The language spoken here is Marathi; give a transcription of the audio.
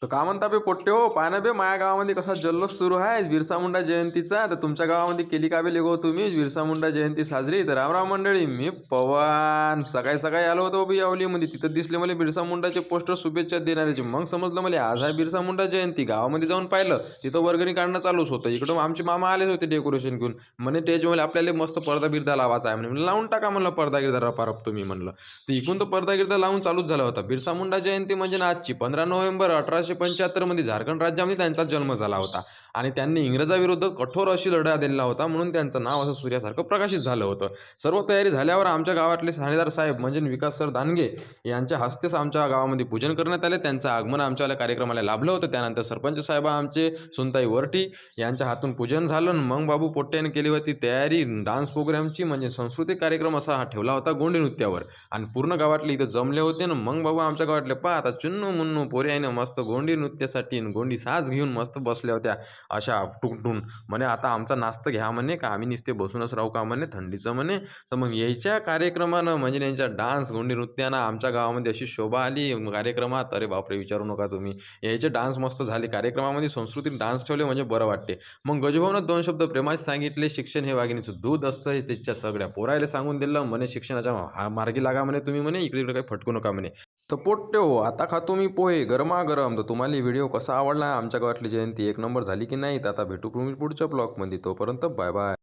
तर का म्हणता बे पोट्टे हो, पाहा ना बे माझ्या गावामध्ये कसा जल्लोष सुरू आहे बिरसा मुंडा जयंतीचा. तर तुमच्या गावामध्ये केली का बे लेगो तुम्ही बिरसा मुंडा जयंती साजरी? तर रामराम मंडळी, मी पवन सकाळी सकाळी आलो होतो बी यावलीमध्ये. तिथं दिसले मला बिरसा मुंडाचे पोस्टर शुभेच्छा देणाऱ्याचे. मग समजलं मला आज आहे बिरसा मुंडा जयंती. गावामध्ये जाऊन पाहिलं, तिथं वर्गणी काढणं चालूच होतं. इकडं आमचे मामा आलेच होते डेकोरेशन घेऊन. म्हणे स्टेजवर आपल्याला मस्त पडदा बिरदा लावायचा आहे म्हणे. म्हणलं लावून टाका म्हणलं पडदा गिरदा रपारप तुम्ही म्हणलं. तर इकडून तो पडदा गिरदा लावून चालूच झाला होता. बिरसा मुंडा जयंती म्हणजे ना आजची 15 नोव्हेंबर 1875 मध्ये झारखंड राज्यामध्ये त्यांचा जन्म झाला होता. आणि त्यांनी इंग्रजाविरुद्ध कठोर अशी लढा दिला होता, म्हणून त्यांचं नाव असं सूर्यासारखं प्रकाशित झालं होतं. सर्व तयारी झाल्यावर आमच्या गावातले ठाणेदार साहेब म्हणजे विकास सर दानगे यांच्या हस्तेच आमच्या गावामध्ये पूजन करण्यात आले. त्यांचं आगमन आमच्या कार्यक्रमाला लाभलं होतं. त्यानंतर सरपंच साहेब आमचे सुनताई वरटी यांच्या हातून पूजन झालं. मग बाबू पोट्ट्याने केली होती तयारी डान्स प्रोग्रामची, म्हणजे सांस्कृतिक कार्यक्रम असा हा ठेवला होता गोंडी नृत्यावर. आणि पूर्ण गावातले इथं जमले होते ना. मग बाबू आमच्या गावातले पहा आता चुन्नू मुन्नू पोरी आहे ना मस्त गोंडी नृत्यासाठी गोंडी साज घेऊन मस्त बसल्या होत्या अशा टुकटून. म्हणे आता आमचा नाश्ता घ्या म्हणे, का आम्ही नुसते बसूनच राहू का म्हणे थंडीचं म्हणे. तर मग यायच्या कार्यक्रमानं म्हणजे यांच्या डान्स गोंडी नृत्यानं आमच्या गावामध्ये अशी शोभा आली कार्यक्रमात. अरे बापरे विचारू नका तुम्ही. यायचे डान्स मस्त झाले कार्यक्रमामध्ये. संस्कृतिक डान्स ठेवले म्हणजे बरं वाटते. मग गजभावनं 2 शब्द प्रेमाचे सांगितले. शिक्षण हे वाघिणीचं दूध असतं हे त्याच्या सगळ्या पोरायला सांगून दिलं. म्हणे शिक्षणाच्या मार्गी लागा म्हणे तुम्ही म्हणे, इकडे इकडे काही फटकू नका म्हणे. तर पोट्टे हो, आता खातो मी पोहे गरमागरम. तर तुम्हाला व्हिडिओ कसा आवडला? आमच्या गावातली जयंती 1 नंबर झाली की नाही? तर आता भेटू तुम्ही पुढच्या ब्लॉगमध्ये. तोपर्यंत बाय बाय.